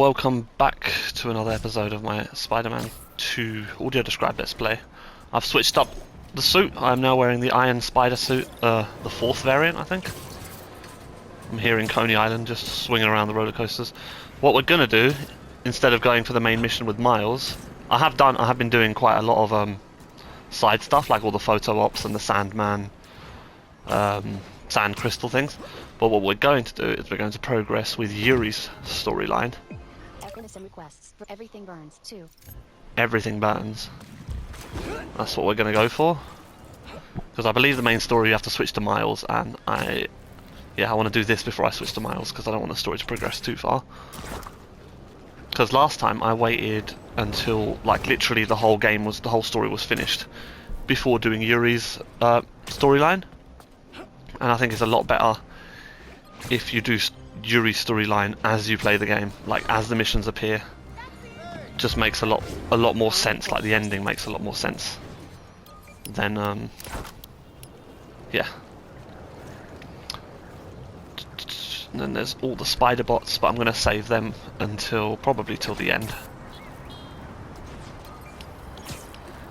welcome back to another episode of my Spider-Man 2 audio described let's play. I've switched up the suit. I'm now wearing the Iron Spider suit, the 4th variant I think. I'm here in Coney Island just swinging around the roller coasters. What we're gonna do, instead of going for the main mission with Miles, I have been doing quite a lot of side stuff like all the photo ops and the Sandman, Sand Crystal things. But what we're going to do is we're going to progress with Yuri's storyline. Requests for Everything Burns too. Everything Burns. That's what we're going to go for. Because I believe the main story you have to switch to Miles, and I want to do this before I switch to Miles because I don't want the story to progress too far. Because last time I waited until like literally the whole story was finished before doing Yuri's storyline, and I think it's a lot better if you do Yuri's storyline as you play the game, like as the missions appear. Just makes a lot more sense. Like the ending makes a lot more sense than yeah. And then there's all the spider bots, but I'm gonna save them probably till the end.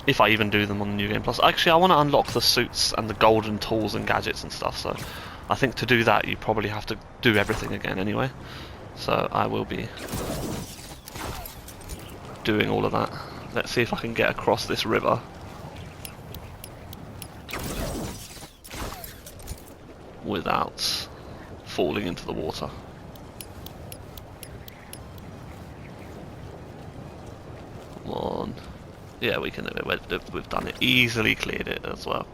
If I even do them on the New Game Plus. Actually, I want to unlock the suits and the golden tools and gadgets and stuff, so I think to do that you probably have to do everything again anyway. So I will be doing all of that. Let's see if I can get across this river without falling into the water. Come on. Yeah, we can do it. We've done it. Easily cleared it as well.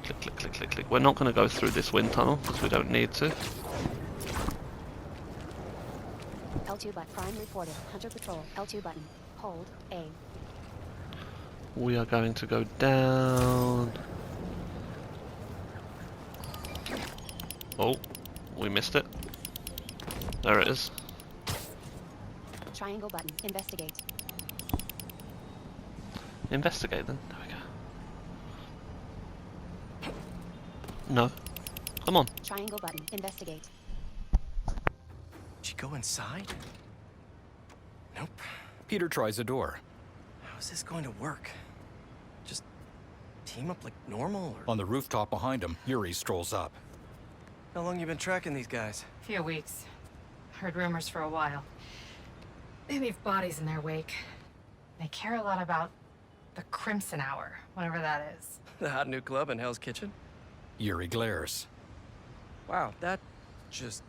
Click, click, click, click, click. We're not going to go through this wind tunnel because we don't need to. L2 button. Prime reported. Hunter patrol. L2 button. Hold A. We are going to go down. Oh, we missed it. There it is. Triangle button. Investigate. Investigate then. There we go. No. Come on. Triangle button. Investigate. Did she go inside? Nope. Peter tries a door. How is this going to work? Just team up like normal, or On the rooftop behind him, Yuri strolls up. how long you been tracking these guys? Few weeks. Heard rumors for a while. They leave bodies in their wake. They care a lot about the Crimson Hour, whatever that is. The hot new club in Hell's Kitchen? Yuri glares. Wow, that just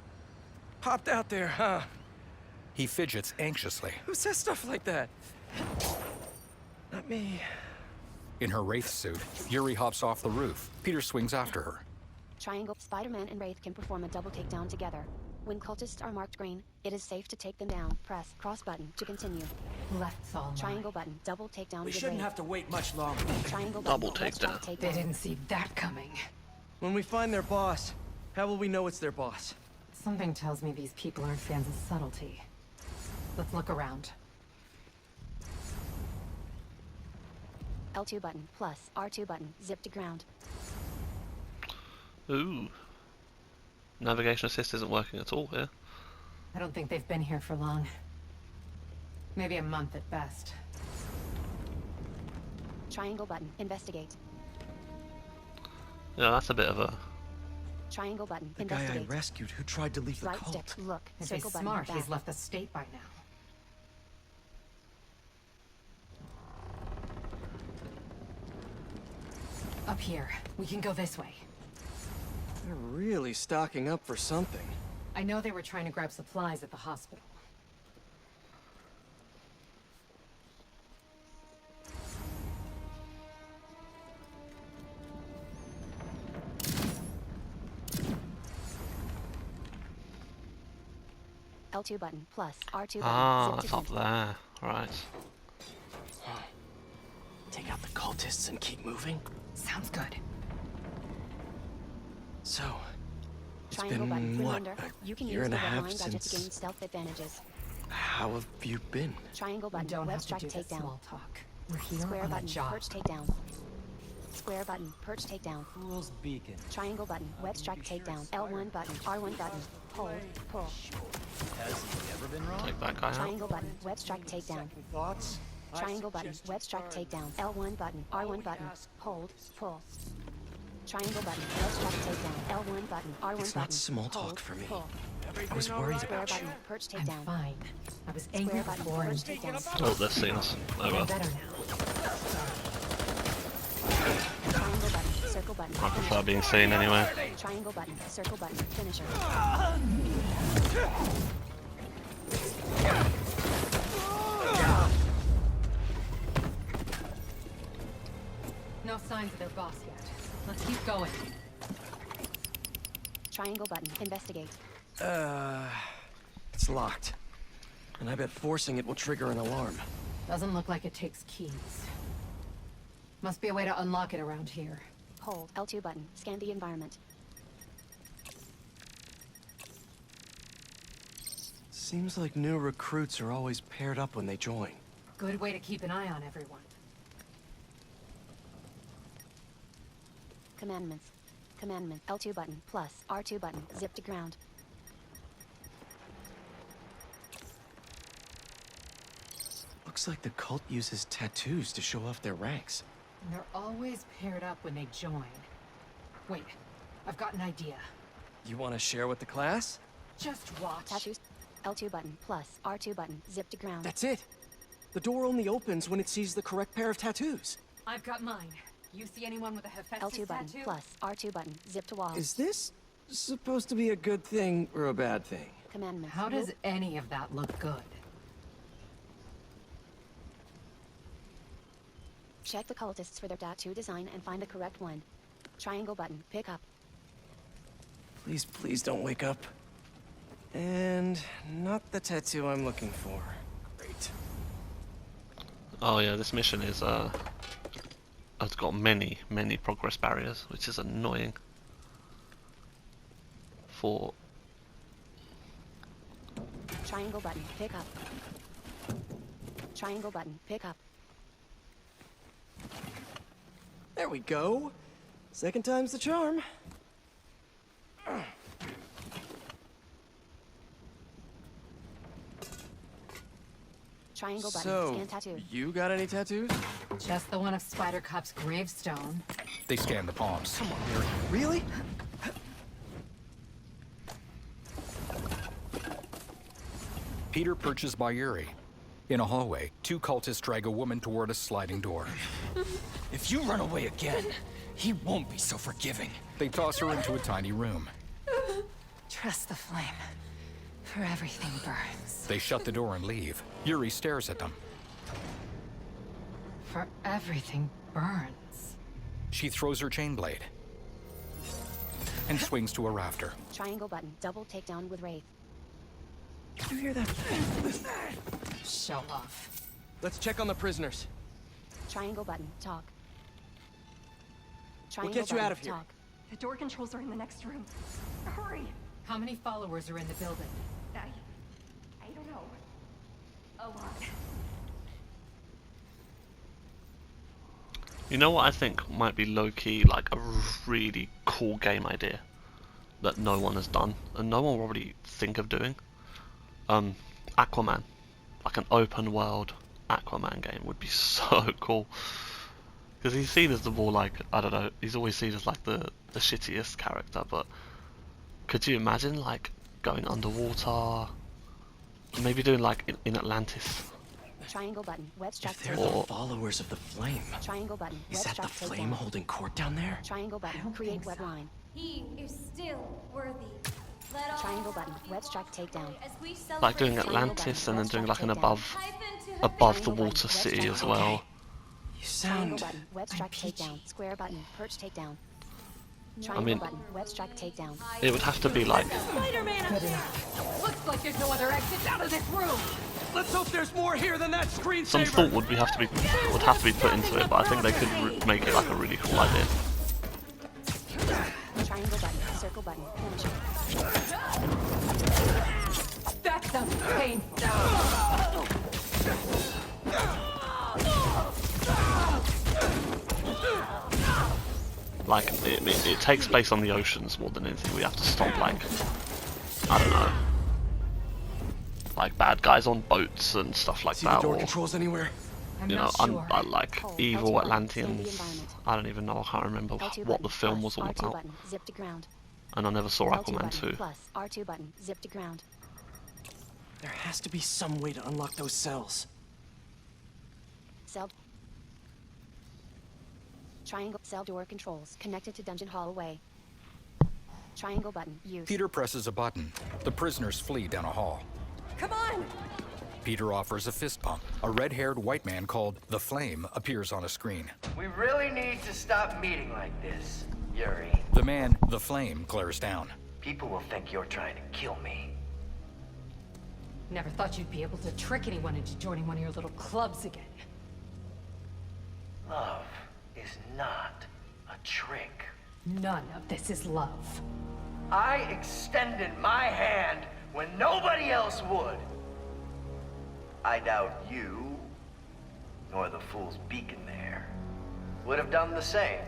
popped out there, huh? He fidgets anxiously. Who says stuff like that? Not me. In her Wraith suit, Yuri hops off the roof. Peter swings after her. Triangle. Spider-Man and Wraith can perform a double takedown together. When cultists are marked green, it is safe to take them down. Press cross button to continue. Left's all Triangle button. Double takedown. We with shouldn't Wraith. have to wait much longer. Triangle Double button. Let's takedown. try They didn't see that coming. When we find their boss, how will we know it's their boss? Something tells me these people aren't fans of subtlety. Let's look around. L2 button plus R2 button. Zip to ground. Ooh. Navigation assist isn't working at all here. I don't think they've been here for long. Maybe a month at best. Triangle button. Investigate. Yeah, that's a bit of a... Triangle button. The guy I Investigate. rescued who tried to leave the Right cult. stick. Look. If he's Circle button. smart, Back. he's left the state by now. Up here. We can go this way. They're really stocking up for something. I know they were trying to grab supplies at the hospital. L2 button plus R2 button. Ah, Zip it's to up continue. there. Right. Take out the cultists and keep moving? Sounds good. So, it's Triangle button. been, what, Remember, you a can year use and the a half line gadget to gain since... stealth advantages. How have you been? Triangle We button. don't Web have to strike do this takedown. small talk. We're here Square on a button. job. Perch takedown. Square button. Perch takedown. Fool's beacon. Triangle button. Web strike takedown. L1 button. R1 button. Hold. Pull. Has he ever been wrong? Take that guy out. Triangle button. Web strike takedown. Second thoughts? Triangle button. Web strike takedown. L1 button. R1 button. Hold. Pull. Triangle button. Web strike takedown. L1 button. R1 It's button. not small talk Hold. for me. Pull. I was worried Square about you. button. Perch I'm takedown. fine. I was angry Square button. before Perch and takedown. Oh, they're seeing us. Oh I'm well. better now. Triangle button. Circle button. I prefer being seen anyway. Triangle button. Circle button. Finisher. No signs of their boss yet. Let's keep going. Triangle button. Investigate. It's locked. And I bet forcing it will trigger an alarm. Doesn't look like it takes keys. Must be a way to unlock it around here. Hold. L2 button. Scan the environment. Seems like new recruits are always paired up when they join. Good way to keep an eye on everyone. Commandments. Commandment. L2 button. Plus. R2 button. Zip to ground. Looks like the cult uses tattoos to show off their ranks. And they're always paired up when they join. Wait, I've got an idea. You want to share with the class? Just watch. Tattoos. L2 button. Plus. R2 button. Zip to ground. That's it. The door only opens when it sees the correct pair of tattoos. I've got mine. You see anyone with a Hephaestus L2 button. tattoo? Plus. R2 button. Zip to wall. Is this supposed to be a good thing or a bad thing? Commandments. How does any of that look good? Check the cultists for their tattoo design and find the correct one. Triangle button. Pick up. Please, please don't wake up. And not the tattoo I'm looking for. Great. Oh yeah, this mission is it's got many progress barriers, which is annoying. For Triangle button. Pick up. Triangle button. Pick up. There we go. Second time's the charm. Triangle button. So, Scan tattoo. you got any tattoos? Just the one of Spider Cop's gravestone. They scan the palms. Come on, Mary. Really? Peter perches by Yuri. In a hallway, two cultists drag a woman toward a sliding door. If you run away again, he won't be so forgiving. They toss her into a tiny room. Trust the flame. For everything burns. They shut the door and leave. Yuri stares at them. For everything burns. She throws her chain blade and swings to a rafter. Triangle button. Double takedown with Wraith. Did you hear that? Show off. Let's check on the prisoners. Triangle button. Talk. Triangle get you button, out of here. Talk. The door controls are in the next room. Hurry! How many followers are in the building? I don't know. A lot. You know what I think might be low-key like a really cool game idea that no one has done and no one will probably think of doing? Aquaman. Like an open world Aquaman game would be so cool. Because he's seen as the more like, I don't know, he's always seen as like the shittiest character, but could you imagine like going underwater? Maybe doing like in Atlantis. Triangle button. Web strike If they're takedown. the followers of the flame, Triangle button. is Web that the strike flame takedown. holding court down there? Triangle button. Create web line. He is still worthy. Let all Triangle button. be Web strike takedown. as we Like doing celebrate Atlantis and then doing like an Takedown. above Hyphen to above the Triangle water button. city Web as strike well. You Triangle sound... button. Web strike peachy. takedown. Square button. Perch takedown. I Triangle mean, button. Web strike takedown. it would have to be like Looks like there's no other exit out of this room. Let's hope there's more here than that screensaver! some thought would have to be put into it, but I think they could make it like a really cool idea. Triangle button. Circle button. Finisher. That sounds painful. Like, it takes place on the oceans more than anything. We have to stop, like, I don't know, like bad guys on boats and stuff like See the that, door or controls anywhere? I'm you know, not sure. like Hold evil L2 button, scan the Atlanteans. environment. I don't even know. I can't remember L2 what button, the film plus, was all R2 about, button, zip to ground. and I never saw L2 Aquaman button, 2. plus, R2 button, zip to ground. There has to be some way to unlock those cells. Cell. Triangle cell door controls connected to dungeon hallway. Triangle button used. Peter presses a button. The prisoners flee down a hall. Come on! Peter offers a fist bump. A red-haired white man called the Flame appears on a screen. We really need to stop meeting like this, Yuri. The man, the Flame, glares down. People will think you're trying to kill me. Never thought you'd be able to trick anyone into joining one of your little clubs again. Love is not a trick. None of this is love. I extended my hand when nobody else would. I doubt you, nor the fool's beacon there, would have done the same.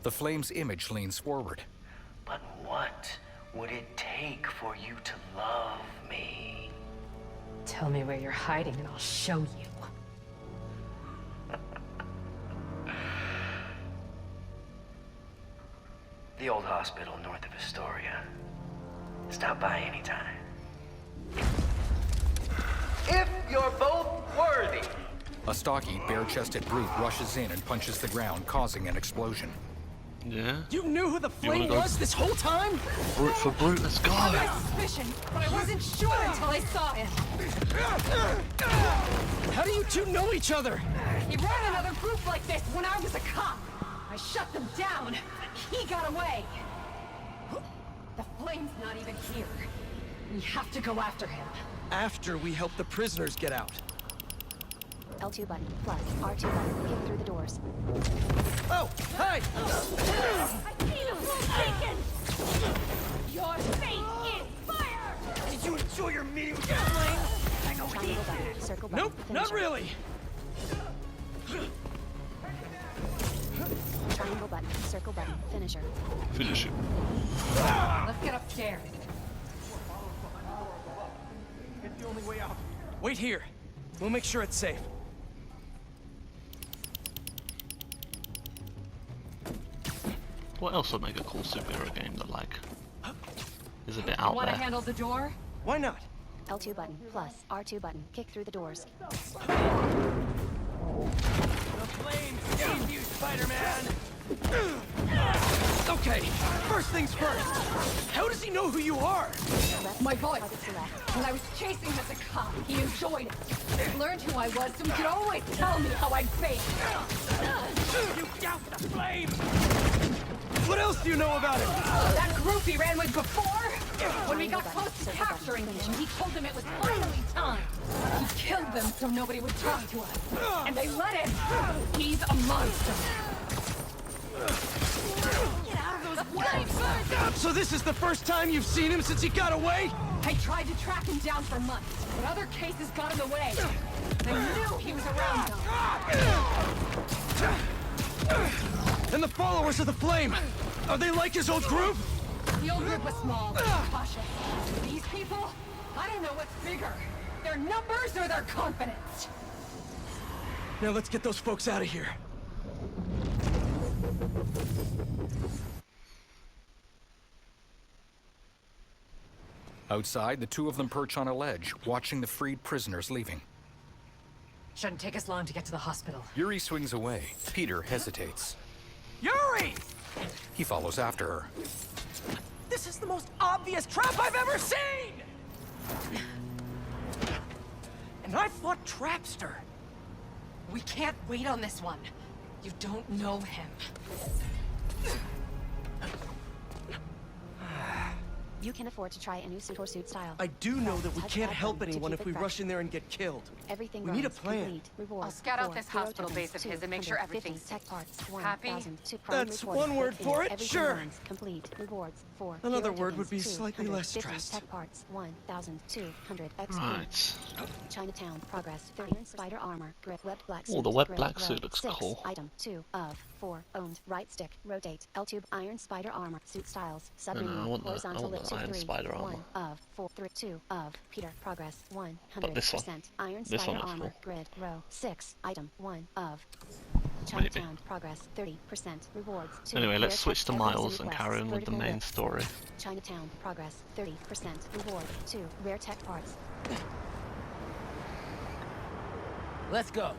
The Flame's image leans forward. But what would it take for you to love me? Tell me where you're hiding and I'll show you. The old hospital north of Astoria. Stop by anytime. If you're both worthy. A stocky, bare-chested brute rushes in and punches the ground, causing an explosion. Yeah. You knew who the wanna Flame go? was this whole time? Brute for brute. Let's go. My suspicion, but I wasn't sure until I saw him. How do you two know each other? He ran another group like this when I was a cop. I shut them down. He got away. The Flame's not even here. We have to go after him. After we help the prisoners get out. L2 button, plus, R2 button, kick through the doors. Oh, hi! I see the full beacon! Your fate is fire! Did you enjoy your meeting with the Flame? I know what he Triangle button, did. circle button, Nope, not finisher. really. Triangle button, circle button, finisher. Finish it. Let's get upstairs. It's the only way out. Wait here. We'll make sure it's safe. What else would make a cool superhero game that, like, is a bit out Want to there? handle the door? Why not? L2 button, plus, R2 button, kick through the doors. The Flame saved you, Spider-Man! Okay, first things first. How does he know who you are? Left, My voice. target select. When I was chasing him as a cop, he enjoyed it. Learned who I was so he could always tell me how I'd fake. You doubt the Flame! What else do you know about him? That group he ran with before? When we got close to capturing him, he told them it was finally time. He killed them so nobody would talk to us. And they let him. He's a monster. Get out of those flames! So this is the first time you've seen him since he got away? I tried to track him down for months, but other cases got in the way. I knew he was around though. And the followers of the Flame, are they like his old group? The old group was small, cautious. These people, I don't know what's bigger. Their numbers or their confidence. Now let's get those folks out of here. Outside, the two of them perch on a ledge, watching the freed prisoners leaving. Shouldn't take us long to get to the hospital. Yuri swings away. Peter hesitates. Yuri! He follows after her. This is the most obvious trap I've ever seen! And I fought Trapster. We can't wait on this one. You don't know him. You can afford to try a new suit or suit style. I do know that we Touch can't that help button to anyone keep if it we fresh. rush in there and get killed. Everything We need a runs. plan. Complete. Reward. I'll scout out 4, this 0 hospital tokens, base of his and make sure 250 everything's tech parts. happy. 1,000. Prime That's reported. one word Click for in. it, Everything sure. runs. Complete. Rewards. 4. Another 0 word would tokens, be slightly less 250 stressed. Tech parts. 1,200 XP. Right. Chinatown. Progress. 30 Iron Spider armor. Grip. Webbed black suit. Oh, the webbed Grip. black Row. suit looks 6. cool. Item 2 of 4. Owned. Right stick. Rotate. L tube. Iron Spider armor. Suit styles. No, Submenu. I want the Horizontal lip. 2 Iron 3. Spider armor. 1 of 4. 3. 2 of Peter. Progress. 100%. But this one. Iron This Spider one looks armor. cool. Grid. Row 6. Item 1 of Maybe. Chinatown. Progress. 30%. Rewards. 2. Anyway, let's Rare switch tech to every Miles suit and west. carry on with the Vertical main lift. story. Chinatown. Progress. 30%. Reward. 2. Rare tech parts. Let's go.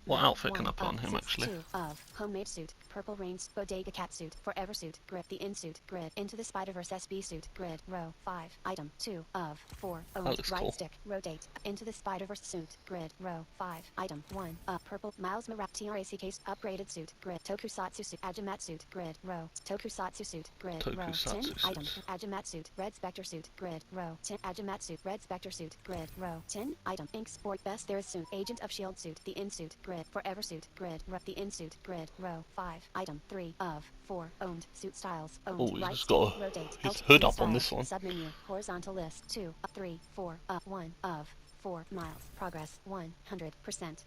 What outfit can I 1 put on of him 6, actually? 2 of homemade suit, purple rains, bodega cat suit, forever suit, grip the in suit, grid, into the Spider-Verse SB suit, grid, row 5, item 2 of 4, owned, looks right cool. stick, rotate, into the Spider-Verse suit, grid, row 5, item 1, purple Miles Morales TRAC case, upgraded suit, grid, tokusatsu suit, Ajamat suit, grid, row, tokusatsu suit, grid, row 10, Tokusatsu item, suit. Ajamat suit, red Spectre suit, grid, row 10, Ajamat suit, red Spectre suit, grid, row 10, item, ink sport best there is suit, agent of shield suit, the in suit, grid, forever suit, grid, row, the in suit, grid, row 5, item 3 of 4, owned, suit styles, owned, Oh, he's right just stick, got rotate, his Alt, hood suit up on this styles, one. submenu, horizontal list, 2, 3, 4, 1 of 4 miles, progress 100%,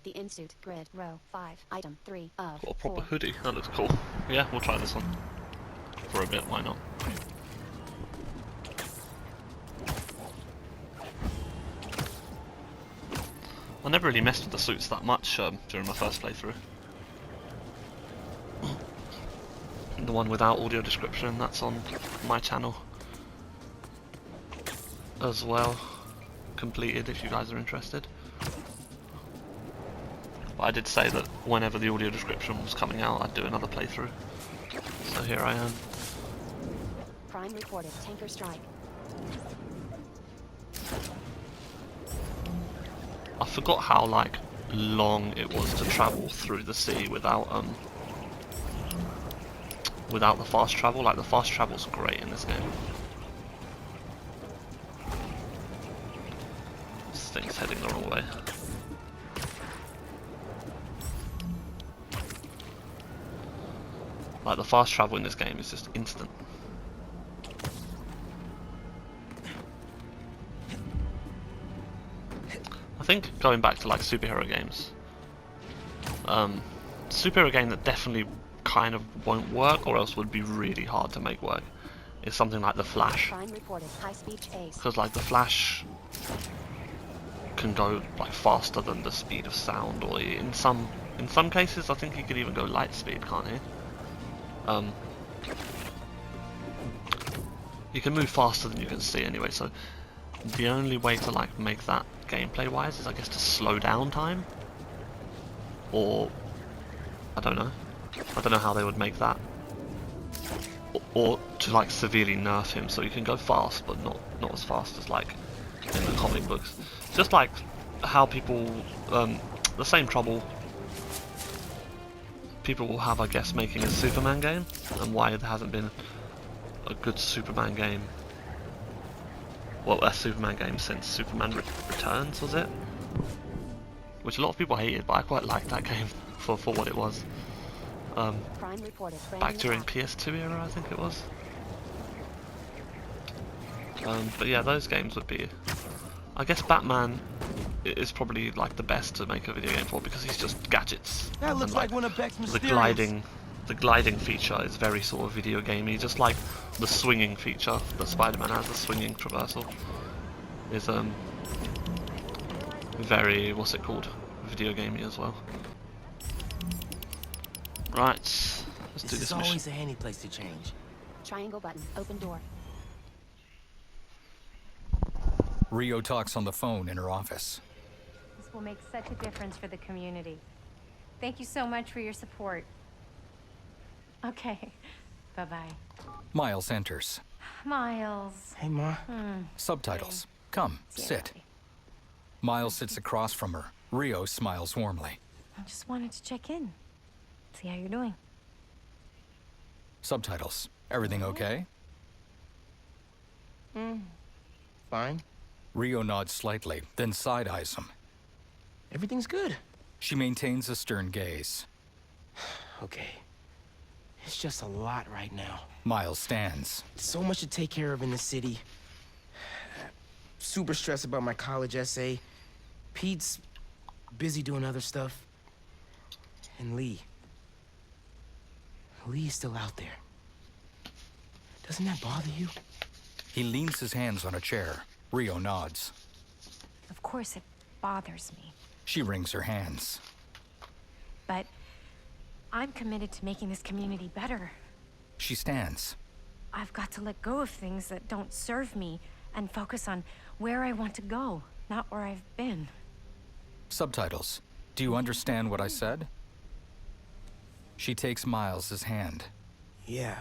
the in suit, grid, row 5, item 3 of Got a proper 4. hoodie. That looks cool. Yeah, we'll try this one. For a bit, why not? I never really messed with the suits that much during my first playthrough. The one without audio description, that's on my channel as well. Completed if you guys are interested. But I did say that whenever the audio description was coming out, I'd do another playthrough. So here I am. Prime reported, tanker strike. I forgot how like long it was to travel through the sea without the fast travel. Like the fast travel's great in this game. This thing's heading the wrong way. Like the fast travel in this game is just instant. I think going back to like superhero games, superhero game that definitely kind of won't work or else would be really hard to make work is something like The Flash. Prime reported, high speed chase. Because like The Flash can go like faster than the speed of sound, or in some cases I think he could even go light speed, can't he? You can move faster than you can see anyway, so the only way to like make that gameplay wise is I guess to slow down time, or I don't know how they would make that, or to like severely nerf him so he can go fast but not as fast as like in the comic books. Just like how people the same trouble people will have, I guess, making a Superman game, and why there hasn't been a good Superman game, well, a Superman game since Superman Returns, was it? Which a lot of people hated, but I quite liked that game for what it was. Prime reported, Back during PS2 era, I think it was. But yeah, those games would be... I guess Batman is probably like the best to make a video game for, because he's just gadgets. That looks and, like one of Beck's the Mysteriums. gliding feature is very sort of video gamey, just like the swinging feature that Spider-Man has, the swinging traversal, is very, what's it called, video gamey as well. Right, let's do This this is mission. always a handy place to change. Triangle button, open door. Rio talks on the phone in her office. This will make such a difference for the community. Thank you so much for your support. Okay, bye-bye. Miles enters. Miles. Hey, Ma. Subtitles. Come, sit. Miles sits across from her. Rio smiles warmly. I just wanted to check in. See how you're doing. Subtitles. Everything okay? Fine. Rio nods slightly, then side-eyes him. Everything's good. She maintains a stern gaze. Okay. It's just a lot right now. Miles stands. So much to take care of in the city. Super stressed about my college essay. Pete's busy doing other stuff. And Lee. Lee's still out there. Doesn't that bother you? He leans his hands on a chair. Rio nods. Of course it bothers me, She wrings her hands. but I'm committed to making this community better. She stands. I've got to let go of things that don't serve me and focus on where I want to go, not where I've been. Subtitles. Do you understand what I said? She takes Miles's hand. Yeah.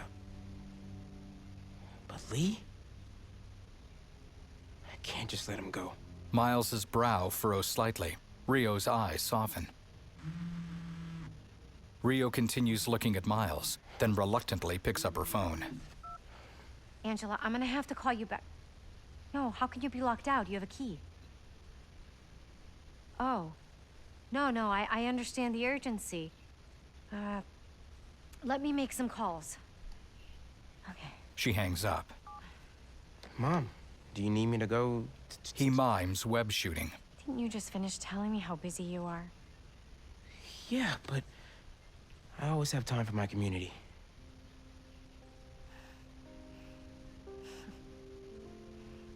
But Lee? I can't just let him go. Miles's brow furrows slightly. Rio's eyes soften. Rio continues looking at Miles, then reluctantly picks up her phone. Angela, I'm gonna have to call you back. No, how can you be locked out? You have a key. Oh. No, I understand the urgency. Let me make some calls. Okay. She hangs up. Mom, do you need me to go? He mimes web shooting. Didn't you just finish telling me how busy you are? Yeah, but I always have time for my community.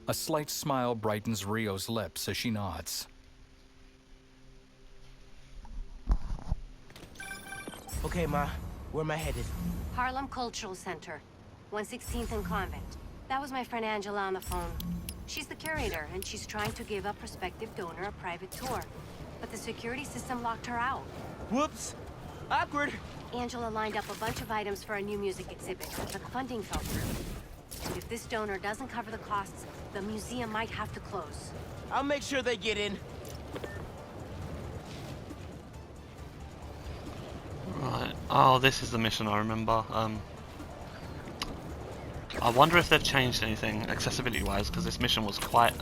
A slight smile brightens Rio's lips as she nods. Okay, Ma, where am I headed? Harlem Cultural Center, 116th and Convent. That was my friend Angela on the phone. She's the curator, and she's trying to give a prospective donor a private tour. But the security system locked her out. Whoops! Awkward! Angela lined up a bunch of items for a new music exhibit, but the funding fell through. If this donor doesn't cover the costs, the museum might have to close. I'll make sure they get in. Right. Oh, this is the mission I remember. I wonder if they've changed anything accessibility-wise, because this mission was quite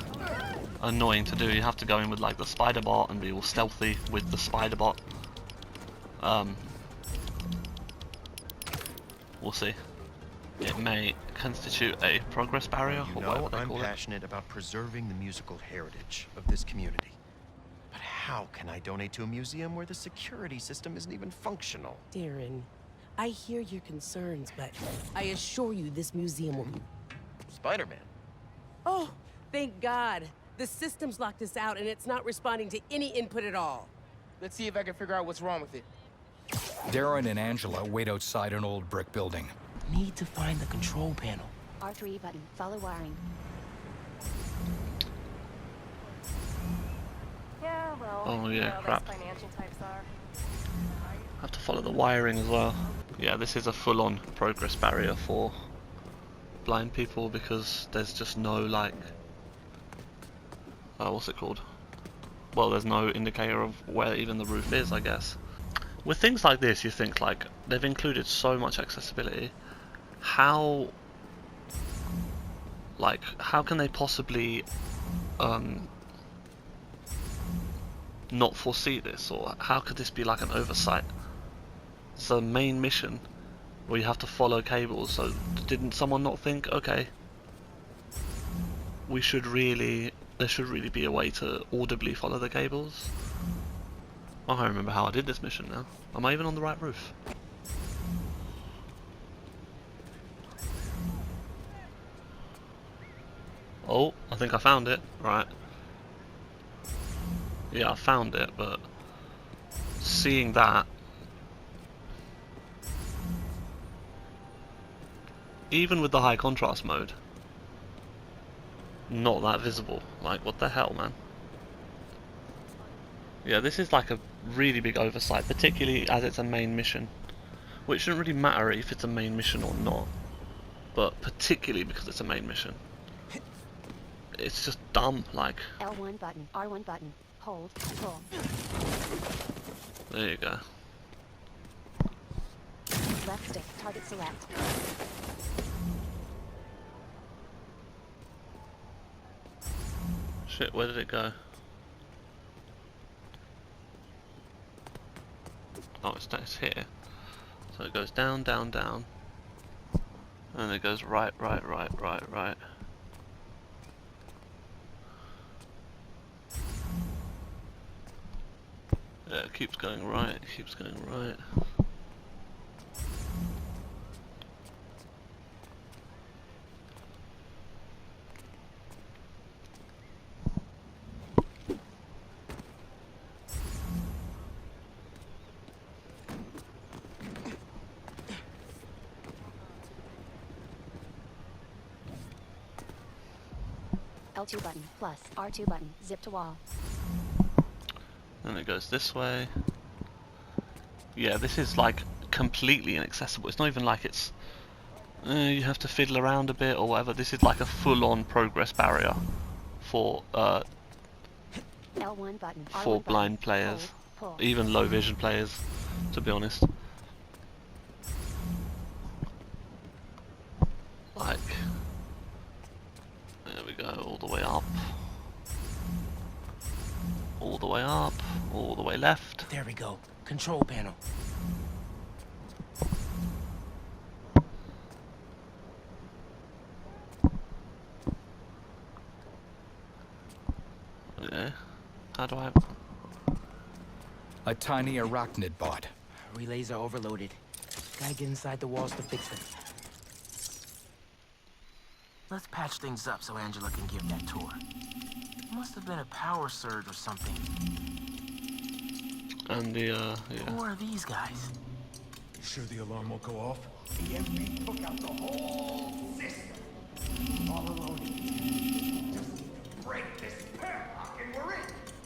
annoying to do. You have to go in with like the spider bot and be all stealthy with the spider bot. We'll see. It may constitute a progress barrier, or whatever they I'm call it. passionate about preserving the musical heritage of this community. But how can I donate to a museum where the security system isn't even functional? Darren, I hear your concerns, but I assure you this museum will be... Spider-Man. Oh, thank God. The system's locked us out and it's not responding to any input at all. Let's see if I can figure out what's wrong with it. Darren and Angela wait outside an old brick building. Need to find the control panel. R3 button. Follow wiring. Yeah, well, Oh yeah, crap. financial types are. Have to follow the wiring as well. Yeah, this is a full-on progress barrier for blind people because there's just no like, what's it called? Well, there's no indicator of where even the roof is, I guess. With things like this, you think like they've included so much accessibility. How can they possibly not foresee this, or how could this be like an oversight? It's a main mission where you have to follow cables, so didn't someone not think, okay, there should really be a way to audibly follow the cables? I can't remember how I did this mission now. Am I even on the right roof? Oh, I think I found it. Right. Yeah, I found it, but seeing that, even with the high contrast mode, not that visible. Like, what the hell, man? Yeah, this is like a really big oversight, particularly as it's a main mission. Which shouldn't really matter if it's a main mission or not, but particularly because it's a main mission. It's just dumb, like... L1 button. R1 button. Hold. Pull. There you go. Left stick. Target select. Shit, where did it go? Oh, it's here. So it goes down, down, down. And it goes right, right, right, right, right. Yeah, it keeps going right, it keeps going right. L2 button, plus, R2 button, zip to wall. And it goes this way. Yeah, this is like completely inaccessible. It's not even like it's you have to fiddle around a bit or whatever. This is like a full-on progress barrier for L1 button, for R1 blind button, players, pull. even low vision players, to be honest. Like, there we go, all the way up, all the way up, all the way left. There we go. Control panel. Okay, how do I... A tiny arachnid bot. Relays are overloaded. Gotta get inside the walls to fix them. Let's patch things up so Angela can give that tour. Must have been a power surge or something. And the, yeah. Who are these guys? You sure the alarm won't go off? EMP took out the whole system. All alone. Just break this padlock and we're in.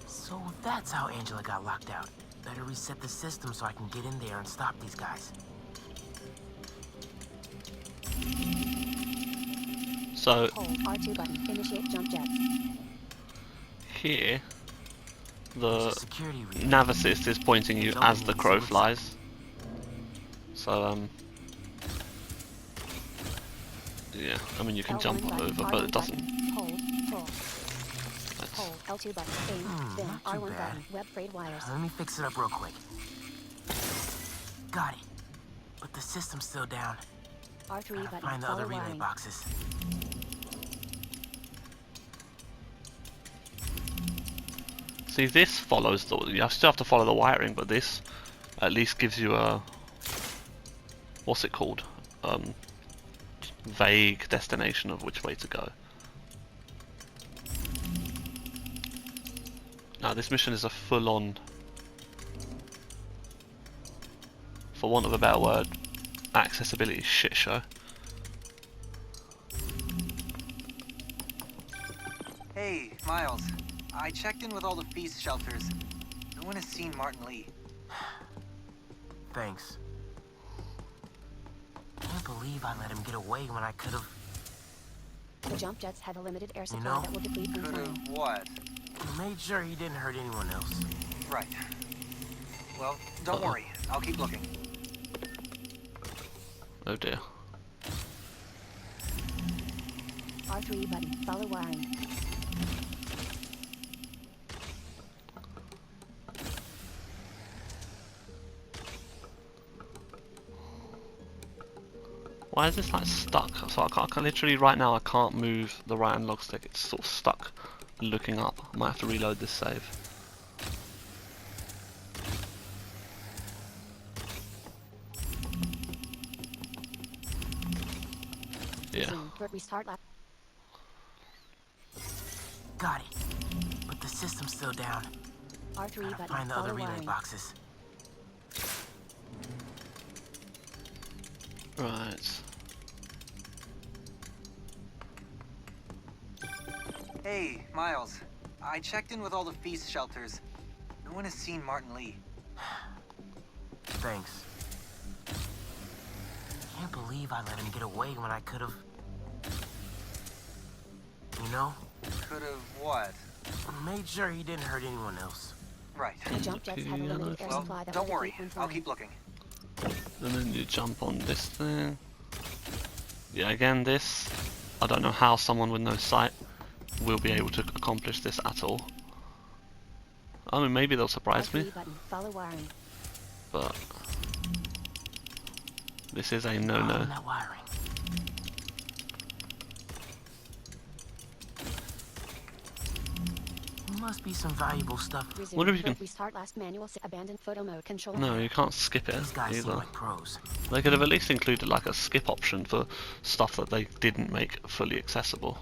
So that's how Angela got locked out. Better reset the system so I can get in there and stop these guys. So Hold R2 button, initiate jump jets. here, the Security reader. nav assist is pointing you as the crow flies. So yeah, I mean you can L1 jump button, over, R1 but it doesn't. button, hold, pull. That's, Hold L2 button, aim, spin, not too R1 bad. button, web frayed wires. Let me fix it up real quick. Got it. But the system's still down. R3 Gotta button, find the follow other relay wiring. boxes. see, this follows the. You still have to follow the wiring, but this at least gives you a. What's it called? Vague destination of which way to go. Now this mission is a full-on, for want of a better word, accessibility shit show. Hey, Miles. I checked in with all the feast shelters. No one has seen Martin Lee. Thanks. Can't believe I let him get away when I could have. The jump jets have a limited air supply know, that will deplete in time. What? Made sure he didn't hurt anyone else. Right. Well, don't worry. I'll keep looking. Oh dear. R3 button, follow wiring. Why is this like stuck? So I can't literally right now I can't move the right analog stick. It's sort of stuck looking up. I might have to reload this save. Yeah. Zoom, restart lap. Got it. But the system's still down. R3 Gotta button, find the other follow relay wiring. boxes. Right. Hey, Miles. I checked in with all the feast shelters. No one has seen Martin Lee. Thanks. Can't believe I let him get away when I could have. You know? Could have what? Made sure he didn't hurt anyone else. Right. The jump jets have a limited air Well, supply that don't will worry. deplete in I'll time. keep looking. And then you jump on this thing. Yeah, again this. I don't know how someone with no sight we'll be able to accomplish this at all. I mean, maybe they'll surprise me, button. Follow wiring. but this is a no-no. That wiring. Must be some valuable stuff. Resume. Wonder if you can. Restart last manual. Abandon photo mode. Control. No, you can't skip it These guys seem either. like pros. They could have at least included like a skip option for stuff that they didn't make fully accessible.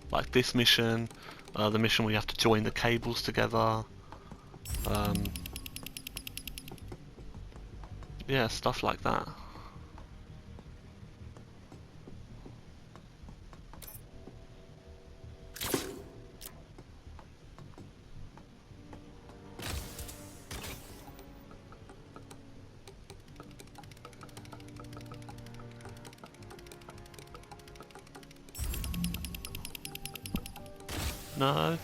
Like this mission, the mission where you have to join the cables together. Yeah, stuff like that. No.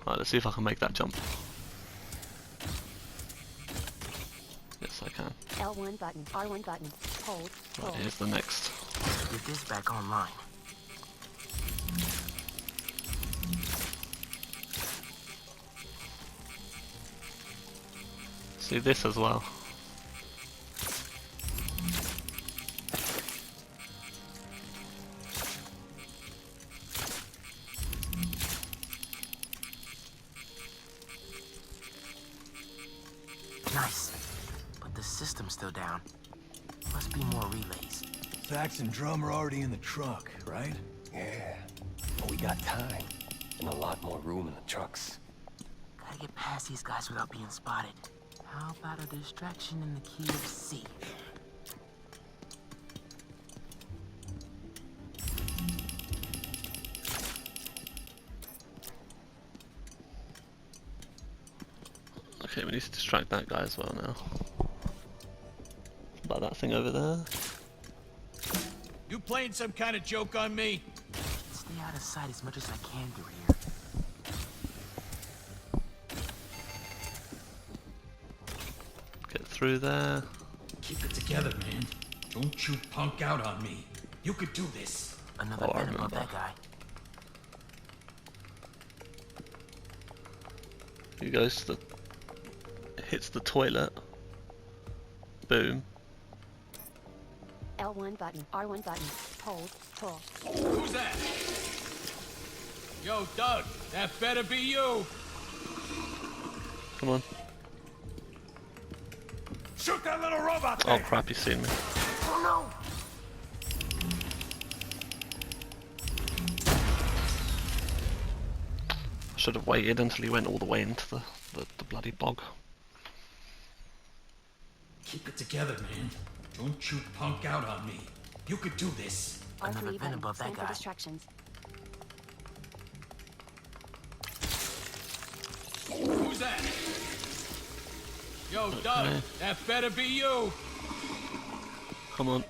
Right, let's see if I can make that jump. Yes, I can. L1 button. R1 button. Hold. Right, here's the next. Get this back online. See this as well. Nice. But the system's still down. Must be more relays. Fax and drum are already in the truck, right? Yeah. But we got time. And a lot more room in the trucks. Gotta get past these guys without being spotted. How about a distraction in the key of C? Okay, we need to distract that guy as well now. About that thing over there. You playing some kind of joke on me? Stay out of sight as much as I can through here. Get through there. Keep it together, man. Don't you punk out on me. You could do this. Another Oh, I bit above remember. that guy. He goes to the... hits the toilet. Boom. L1 button. R1 button. Hold. Pull. Who's that? Yo, Doug, that better be you. Come on. Shoot that little robot Oh crap, he's seen me. Oh no! I should have waited until he went all the way into the bloody bog. Keep it together, man. Don't you punk out on me. You could do this. Another R3 vent button. above that Scan for guy. distractions. Who's that? Yo, Doug, Okay. that better be you. Come on.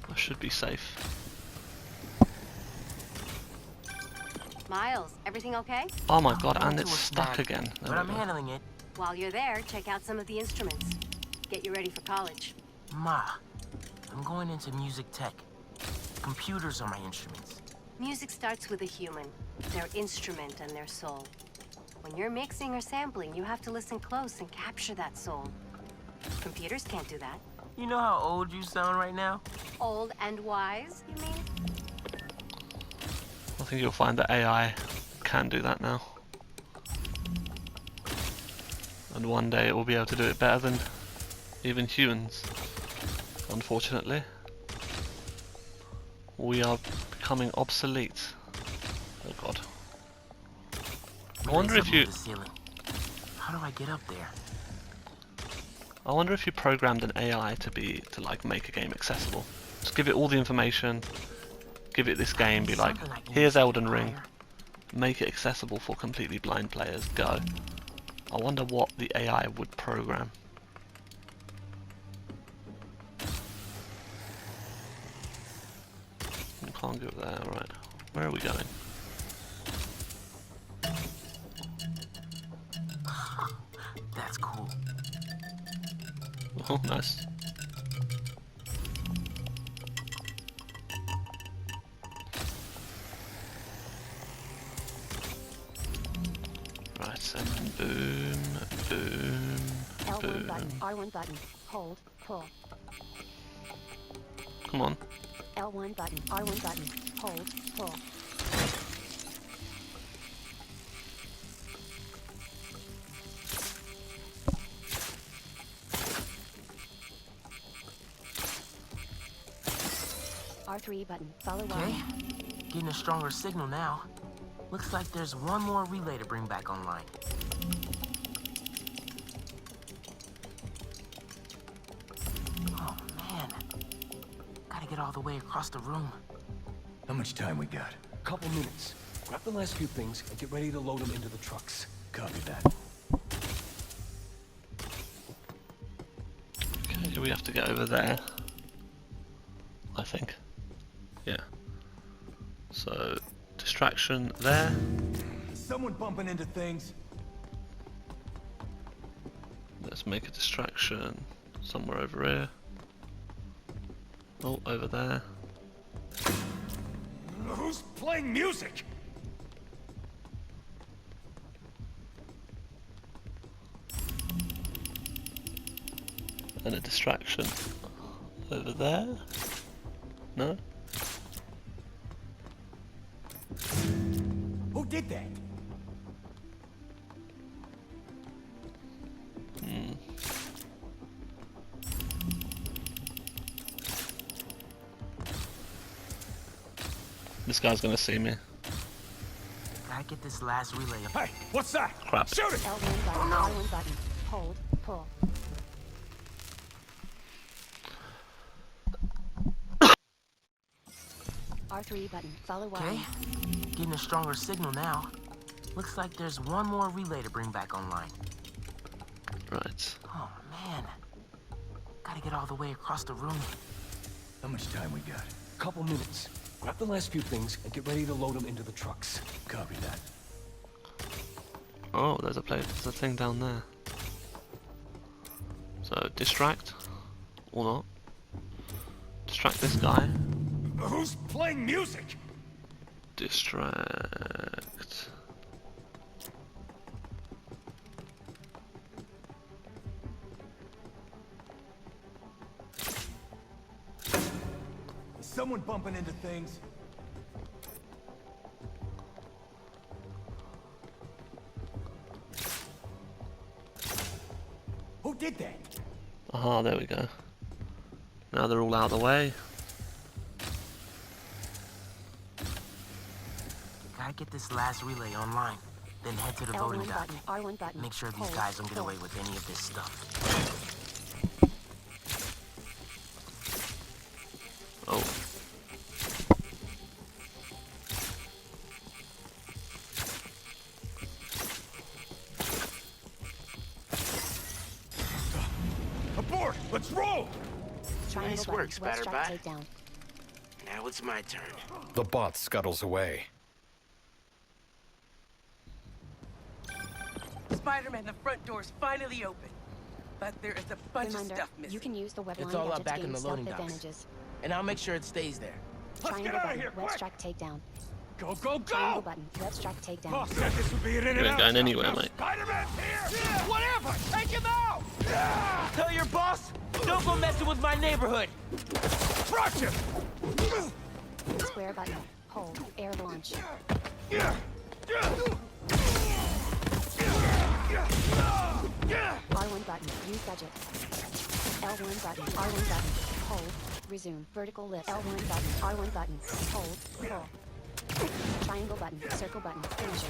I should be safe. Miles, everything okay? Oh my god, and Into it's a stuck snag, again. But There I'm we go. handling it. While you're there, check out some of the instruments. Get you ready for college. Ma, I'm going into music tech. Computers are my instruments. Music starts with a human, their instrument and their soul. When you're mixing or sampling, you have to listen close and capture that soul. Computers can't do that. You know how old you sound right now? Old and wise, you mean? I think you'll find that AI can do that now. And one day it will be able to do it better than even humans. Unfortunately. We are becoming obsolete. Oh god. I wonder if you... The ceiling. How do I get up there? I wonder if you programmed an AI to like make a game accessible. Just give it all the information, give it this game, be like, here's Elden Ring, make it accessible for completely blind players, go. I wonder what the AI would program. You can't go there, right. Where are we going? Oh, nice. Right, and boom, boom, L1 boom. button, R1 button, hold, pull. Come on. L1 button, R1 button, hold, pull. R3 button, follow Y. Okay, getting a stronger signal now. Looks like there's one more relay to bring back online. Oh man, gotta get all the way across the room. How much time we got? Couple minutes. Grab the last few things and get ready to load them into the trucks. Copy that. Okay, we have to get over there. I think. Yeah. So, distraction there. Someone bumping into things. Let's make a distraction somewhere over here. Oh, over there. Who's playing music? And a distraction over there. No? Who did that? This guy's gonna see me. Gotta get this last relay up. Hey, what's that? Crap. Shoot it! L1 button, R1 button, hold, pull. R3 button, follow Y. Okay, getting a stronger signal now. Looks like there's one more relay to bring back online. Right. Oh man, gotta get all the way across the room. How much time we got? Couple minutes. Grab the last few things and get ready to load them into the trucks. Copy that. Oh, there's a thing down there. So distract or not. Distract this guy. Who's playing music? Distract. Someone bumping into things. Who did that? Aha, there we go. Now they're all out of the way. Gotta get this last relay online, then head to the L1 loading dock. button, R1 button, Make sure these hold, guys don't get pull. away with any of this stuff. Oh. Abort! Let's roll! Triangle Nice button, work, red strike Spatterbot. takedown. Now it's my turn. The bot scuttles away. Spider-Man, the front door's finally open. But there is a bunch Reminder, of stuff missing. you can use the webline It's all gadget up back to gain in the stealth loading docks. advantages. And I'll make sure it stays there. Triangle get outta button, here, red quick! strike takedown. Go, go, Triangle go! button, red strike takedown. Boss said this would be an in You and ain't out. going zone. anywhere, Now mate. Spider-Man's here! Whatever! Take him out! Tell your boss, don't go messing with my neighborhood. Crush him! Square button, hold, air launch. R1 button, use budget. L1 button, R1 button, hold, resume, vertical lift. L1 button, R1 button, hold, pull. Triangle button, circle button, finisher.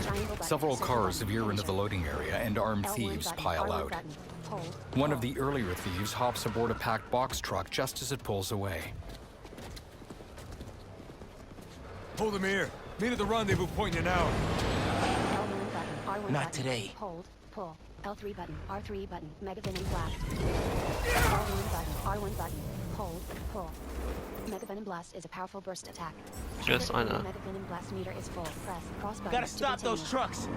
Triangle button, Several circle cars button, veer into finisher. the loading area and armed L1 thieves button, pile R1 out. button, hold, One of pull. the earlier thieves hops aboard a packed box truck just as it pulls away. Hold him here. Meet at the rendezvous point in an hour. L1 button, R1 Not button, today. hold, pull. L3 button, R3 button, Mega Venom Blast. L1 button, R1 button, hold, pull. Mega Venom Blast is a powerful burst attack. Yes, I know. Mega Venom Blast meter is full. Press cross button Gotta to stop those continue. trucks.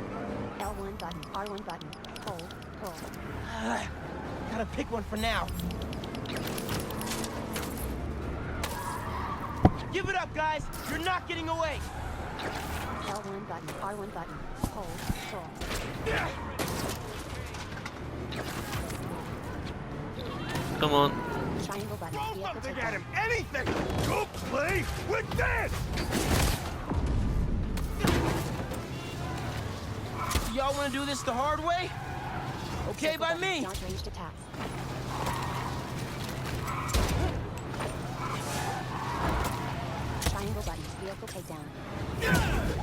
L1 button, R1 button, hold, Pull. Gotta pick one for now. Give it up, guys! You're not getting away! L1 button, R1 button. Hold, pull. Come on. Triangle button. Throw Vehicle something takedown. at him! Anything! Go play with this! Y'all wanna do this the hard way? Okay Circle by button, me! Dodge ranged attacks. Triangle button. Vehicle takedown.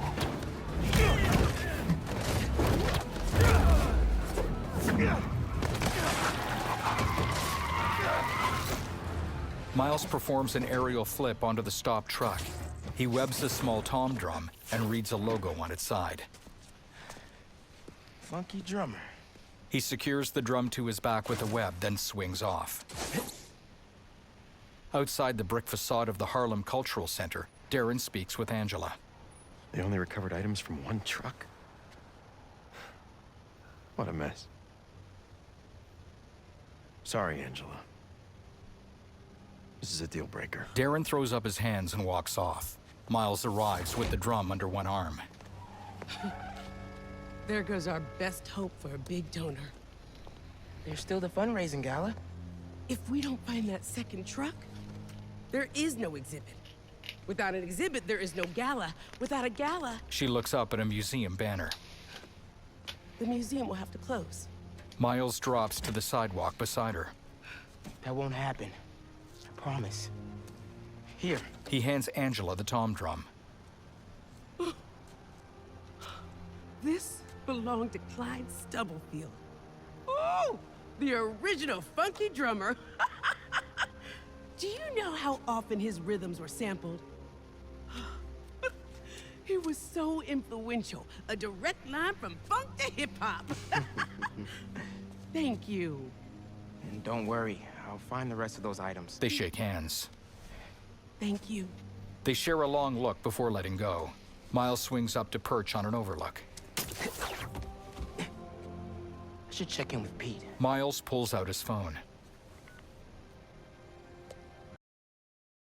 Miles performs an aerial flip onto the stopped truck. He webs a small tom drum and reads a logo on its side. Funky drummer. He secures the drum to his back with a web, then swings off. Outside the brick facade of the Harlem Cultural Center, Darren speaks with Angela. They only recovered items from one truck? What a mess. Sorry, Angela. This is a deal breaker. Darren throws up his hands and walks off. Miles arrives with the drum under one arm. There goes our best hope for a big donor. There's still the fundraising gala. If we don't find that second truck, there is no exhibit. Without an exhibit, there is no gala. Without a gala, She looks up at a museum banner. the museum will have to close. Miles drops to the sidewalk beside her. That won't happen. I promise. Here. He hands Angela the tom drum. This belonged to Clyde Stubblefield. Ooh! The original funky drummer. Do you know how often his rhythms were sampled? He was so influential. A direct line from funk to hip-hop. Thank you. And don't worry, I'll find the rest of those items. They shake hands. Thank you. They share a long look before letting go. Miles swings up to perch on an overlook. I should check in with Pete. Miles pulls out his phone.